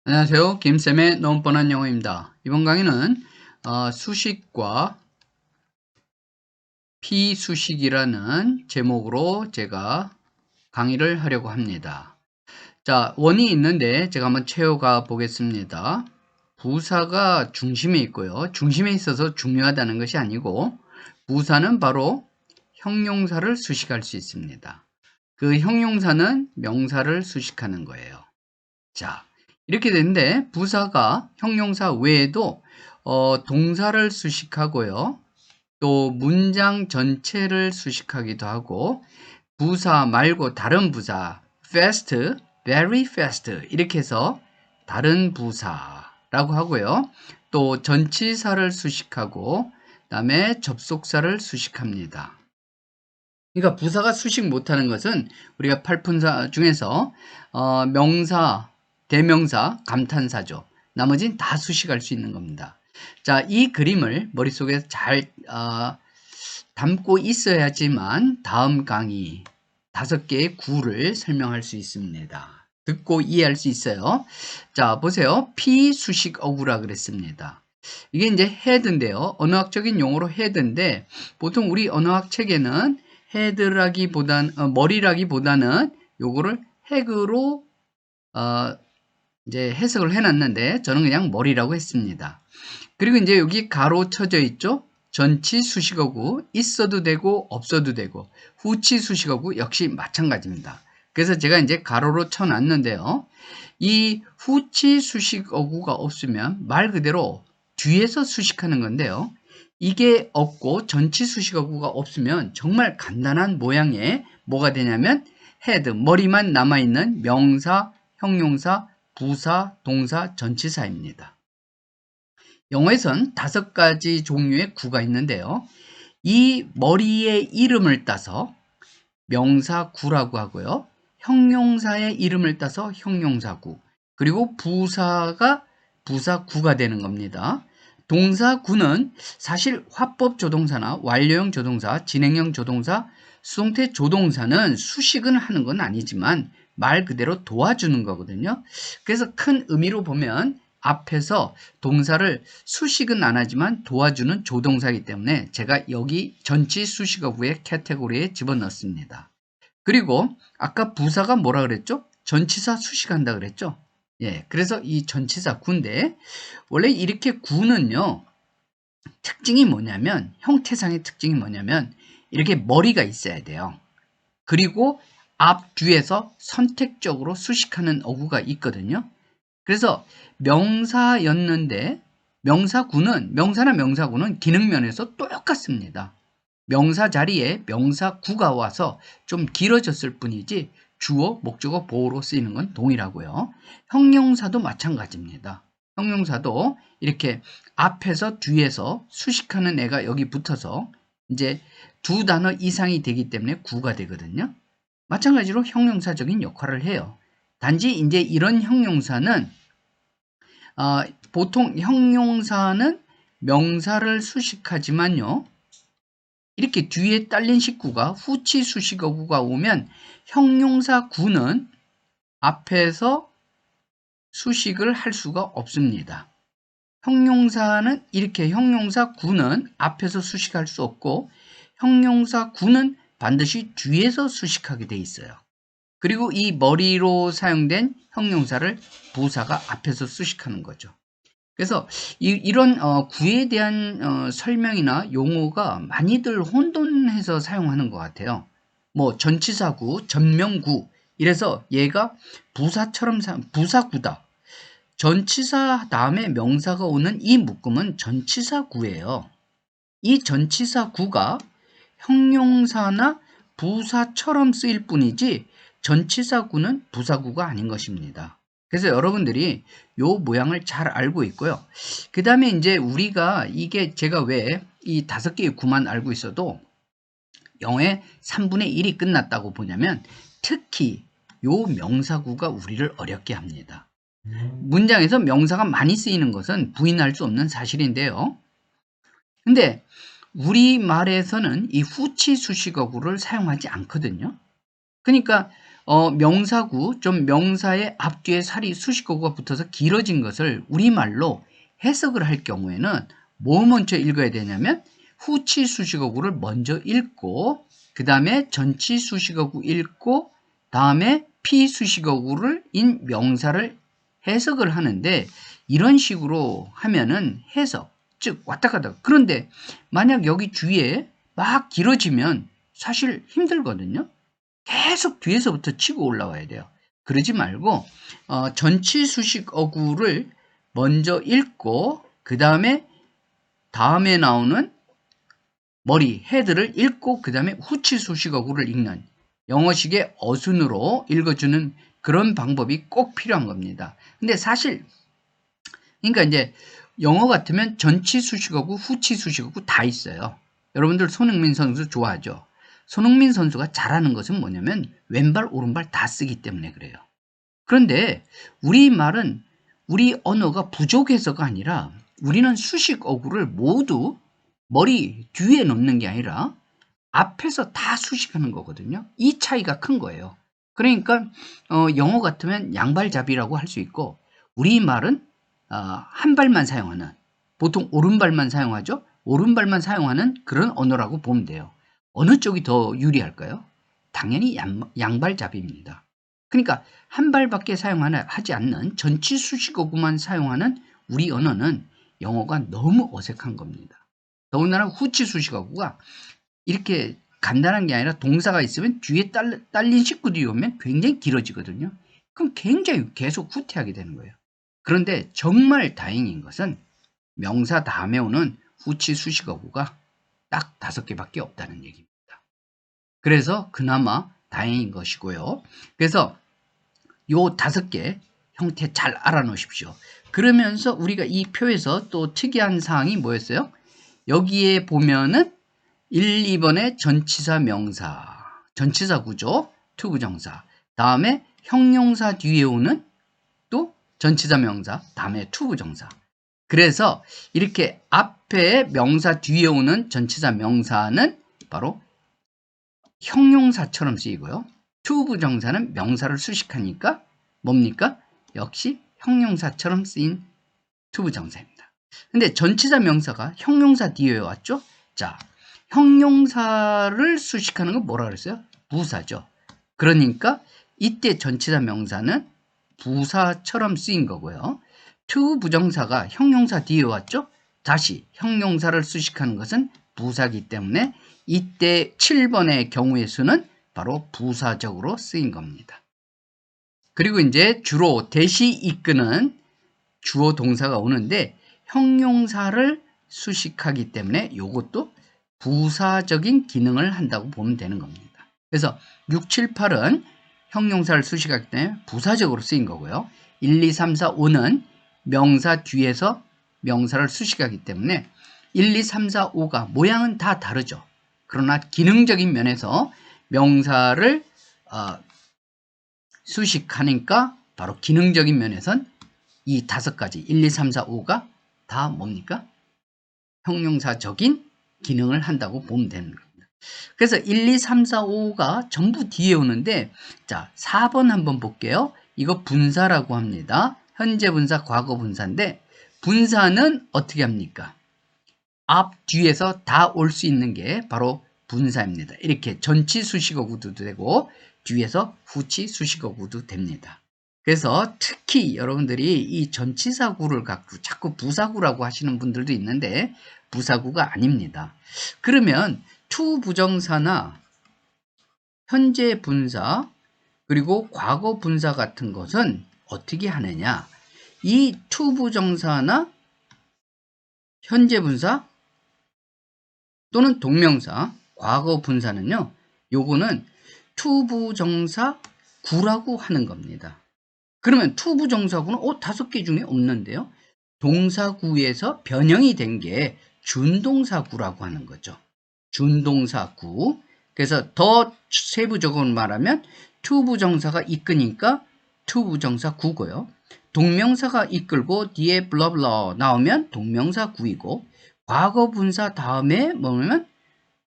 안녕하세요. 김쌤의 너무 뻔한 영어입니다. 이번 강의는 수식과 피수식이라는 제목으로 제가 강의를 하려고 합니다. 자, 원이 있는데 제가 한번 채워가 보겠습니다. 부사가 중심에 있고요. 중심에 있어서 중요하다는 것이 아니고 부사는 바로 형용사를 수식할 수 있습니다. 그 형용사는 명사를 수식하는 거예요. 자, 이렇게 되는데 부사가 형용사 외에도 동사를 수식하고요. 또 문장 전체를 수식하기도 하고 부사 말고 다른 부사 fast, very fast 이렇게 해서 다른 부사라고 하고요. 또 전치사를 수식하고 그다음에 접속사를 수식합니다. 그러니까 부사가 수식 못하는 것은 우리가 팔분사 중에서 명사, 대명사, 감탄사죠. 나머지는 다 수식할 수 있는 겁니다. 자, 이 그림을 머릿속에 잘 담고 있어야지만 다음 강의 5개의 구를 설명할 수 있습니다. 듣고 이해할 수 있어요. 자, 보세요. 피수식 어구라 그랬습니다. 이게 이제 헤드인데요. 언어학적인 용어로 헤드인데 보통 우리 언어학 책에는 머리라기보다는 요거를 핵으로 이제 해석을 해놨는데 저는 그냥 머리라고 했습니다. 그리고 이제 여기 가로 쳐져 있죠. 전치 수식어구 있어도 되고 없어도 되고 후치 수식어구 역시 마찬가지입니다. 그래서 제가 이제 가로로 쳐놨는데요. 이 후치 수식어구가 없으면 말 그대로 뒤에서 수식하는 건데요. 이게 없고 전치 수식어구가 없으면 정말 간단한 모양의 뭐가 되냐면 헤드, 머리만 남아있는 명사, 형용사, 부사, 동사, 전치사입니다. 영어에선 5가지 종류의 구가 있는데요. 이 머리의 이름을 따서 명사구라고 하고요. 형용사의 이름을 따서 형용사구, 그리고 부사가 부사구가 되는 겁니다. 동사구는 사실 화법 조동사나 완료형 조동사, 진행형 조동사, 수동태 조동사는 수식은 하는 건 아니지만 말 그대로 도와주는 거거든요. 그래서 큰 의미로 보면 앞에서 동사를 수식은 안 하지만 도와주는 조동사이기 때문에 제가 여기 전치 수식어구의 카테고리에 집어넣습니다. 그리고 아까 부사가 뭐라 그랬죠? 전치사 수식한다 그랬죠? 예, 그래서 이 전치사 구인데 원래 이렇게 구는요 특징이 뭐냐면 형태상의 특징이 뭐냐면 이렇게 머리가 있어야 돼요. 그리고 앞 뒤에서 선택적으로 수식하는 어구가 있거든요. 그래서 명사였는데 명사나 명사구는 기능면에서 똑같습니다. 명사 자리에 명사구가 와서 좀 길어졌을 뿐이지 주어, 목적어, 보어로 쓰이는 건 동일하고요. 형용사도 마찬가지입니다. 형용사도 이렇게 앞에서 뒤에서 수식하는 애가 여기 붙어서 이제 2단어 이상이 되기 때문에 구가 되거든요. 마찬가지로 형용사적인 역할을 해요. 단지 이제 이런 형용사는 보통 형용사는 명사를 수식하지만요. 이렇게 뒤에 딸린 식구가 후치 수식어구가 오면 형용사 구는 앞에서 수식을 할 수가 없습니다. 형용사는 이렇게 형용사 구는 앞에서 수식할 수 없고 형용사 구는 반드시 뒤에서 수식하게 돼 있어요. 그리고 이 머리로 사용된 형용사를 부사가 앞에서 수식하는 거죠. 그래서 이런 구에 대한 설명이나 용어가 많이들 혼돈해서 사용하는 것 같아요. 뭐 전치사구, 전명구 이래서 얘가 부사처럼 부사구다. 전치사 다음에 명사가 오는 이 묶음은 전치사구예요. 이 전치사구가 형용사나 부사처럼 쓰일 뿐이지 전치사구는 부사구가 아닌 것입니다. 그래서 여러분들이 요 모양을 잘 알고 있고요. 그 다음에 이제 우리가 이게 제가 왜 이 5개의 구만 알고 있어도 영어의 3분의 1이 끝났다고 보냐면 특히 요 명사구가 우리를 어렵게 합니다. 문장에서 명사가 많이 쓰이는 것은 부인할 수 없는 사실인데요. 근데 우리말에서는 이 후치 수식어구를 사용하지 않거든요. 그러니까 명사구, 좀 명사의 앞뒤에 살이 수식어구가 붙어서 길어진 것을 우리말로 해석을 할 경우에는 뭐 먼저 읽어야 되냐면 후치 수식어구를 먼저 읽고 그 다음에 전치 수식어구 읽고 다음에 피 수식어구를 인 명사를 해석을 하는데 이런 식으로 하면은 해석, 즉 왔다 갔다. 그런데 만약 여기 뒤에 막 길어지면 사실 힘들거든요. 계속 뒤에서부터 치고 올라와야 돼요. 그러지 말고 전치 수식 어구를 먼저 읽고 그 다음에 나오는 머리 헤드를 읽고 그 다음에 후치 수식 어구를 읽는 영어식의 어순으로 읽어주는 그런 방법이 꼭 필요한 겁니다. 근데 사실 그러니까 이제 영어 같으면 전치 수식어구, 후치 수식어구 다 있어요. 여러분들 손흥민 선수 좋아하죠? 손흥민 선수가 잘하는 것은 뭐냐면 왼발 오른발 다 쓰기 때문에 그래요. 그런데 우리말은 우리 언어가 부족해서가 아니라 우리는 수식 어구를 모두 머리 뒤에 놓는 게 아니라 앞에서 다 수식하는 거거든요. 이 차이가 큰 거예요. 그러니까 영어 같으면 양발잡이라고 할 수 있고 우리말은 한 발만 사용하는 보통 오른발만 사용하죠. 오른발만 사용하는 그런 언어라고 보면 돼요. 어느 쪽이 더 유리할까요? 당연히 양발잡이입니다. 그러니까 한 발밖에 사용하지 않는 전치 수식어구만 사용하는 우리 언어는 영어가 너무 어색한 겁니다. 더군다나 후치 수식어구가 이렇게 간단한 게 아니라 동사가 있으면 뒤에 딸린 식구들이 오면 굉장히 길어지거든요. 그럼 굉장히 계속 후퇴하게 되는 거예요. 그런데 정말 다행인 것은 명사 다음에 오는 후치 수식어구가 딱 5개밖에 없다는 얘기입니다. 그래서 그나마 다행인 것이고요. 그래서 요 5개 형태 잘 알아놓으십시오. 그러면서 우리가 이 표에서 또 특이한 사항이 뭐였어요? 여기에 보면은 1, 2번에 전치사 명사, 전치사 구조, 투부정사. 다음에 형용사 뒤에 오는 또 전치사 명사, 다음에 투부정사. 그래서 이렇게 앞에 명사 뒤에 오는 전치사 명사는 바로 형용사처럼 쓰이고요. 투부정사는 명사를 수식하니까 뭡니까? 역시 형용사처럼 쓰인 투부정사입니다. 근데 전치사 명사가 형용사 뒤에 왔죠? 자, 형용사를 수식하는 건 뭐라 그랬어요? 부사죠. 그러니까 이때 전치사 명사는 부사처럼 쓰인 거고요. 투부정사가 형용사 뒤에 왔죠? 다시 형용사를 수식하는 것은 부사기 때문에 이때 7번의 경우의 수는 바로 부사적으로 쓰인 겁니다. 그리고 이제 주로 대시 이끄는 주어 동사가 오는데 형용사를 수식하기 때문에 이것도 부사적인 기능을 한다고 보면 되는 겁니다. 그래서 6, 7, 8은 형용사를 수식하기 때문에 부사적으로 쓰인 거고요. 1, 2, 3, 4, 5는 명사 뒤에서 명사를 수식하기 때문에 1, 2, 3, 4, 5가 모양은 다 다르죠. 그러나 기능적인 면에서 명사를 수식하니까 바로 기능적인 면에선 이 5가지 1, 2, 3, 4, 5가 다 뭡니까? 형용사적인 기능을 한다고 보면 되는 겁니다. 그래서 1, 2, 3, 4, 5가 전부 뒤에 오는데 자 4번 한번 볼게요. 이거 분사라고 합니다. 현재 분사, 과거 분사인데 분사는 어떻게 합니까? 앞, 뒤에서 다 올 수 있는 게 바로 분사입니다. 이렇게 전치 수식어구도 되고 뒤에서 후치 수식어구도 됩니다. 그래서 특히 여러분들이 이 전치사구를 갖고 자꾸 부사구라고 하시는 분들도 있는데 부사구가 아닙니다. 그러면 투부정사나 현재 분사 그리고 과거 분사 같은 것은 어떻게 하느냐? 이 투부정사나 현재 분사 또는 동명사, 과거 분사는요. 요거는 투부정사 구라고 하는 겁니다. 그러면 투부정사구는 5개 중에 없는데요. 동사구에서 변형이 된 게 준동사구라고 하는 거죠. 준동사구. 그래서 더 세부적으로 말하면 투부정사가 이끄니까 투부정사구고요. 동명사가 이끌고 뒤에 블러블러 나오면 동명사구이고 과거 분사 다음에 뭐냐면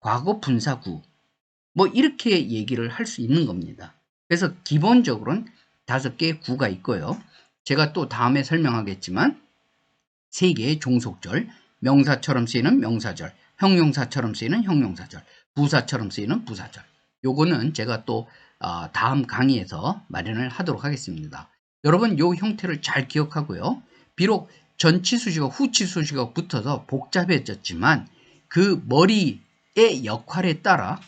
과거 분사구. 뭐 이렇게 얘기를 할 수 있는 겁니다. 그래서 기본적으로는 5개의 구가 있고요. 제가 또 다음에 설명하겠지만 3개의 종속절, 명사처럼 쓰이는 명사절, 형용사처럼 쓰이는 형용사절, 부사처럼 쓰이는 부사절. 요거는 제가 또 다음 강의에서 마련을 하도록 하겠습니다. 여러분 요 형태를 잘 기억하고요. 비록 전치수식어, 후치수식어 붙어서 복잡해졌지만 그 머리의 역할에 따라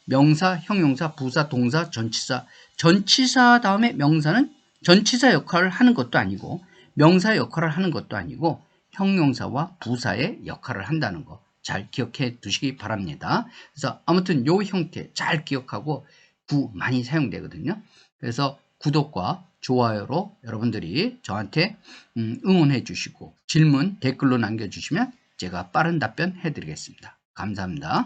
명사, 형용사, 부사, 동사, 전치사. 전치사 다음에 명사는 전치사 역할을 하는 것도 아니고 명사 역할을 하는 것도 아니고 형용사와 부사의 역할을 한다는 거 잘 기억해 두시기 바랍니다. 그래서 아무튼 요 형태 잘 기억하고 구 많이 사용되거든요. 그래서 구독과 좋아요로 여러분들이 저한테 응원해 주시고 질문 댓글로 남겨주시면 제가 빠른 답변 해드리겠습니다. 감사합니다.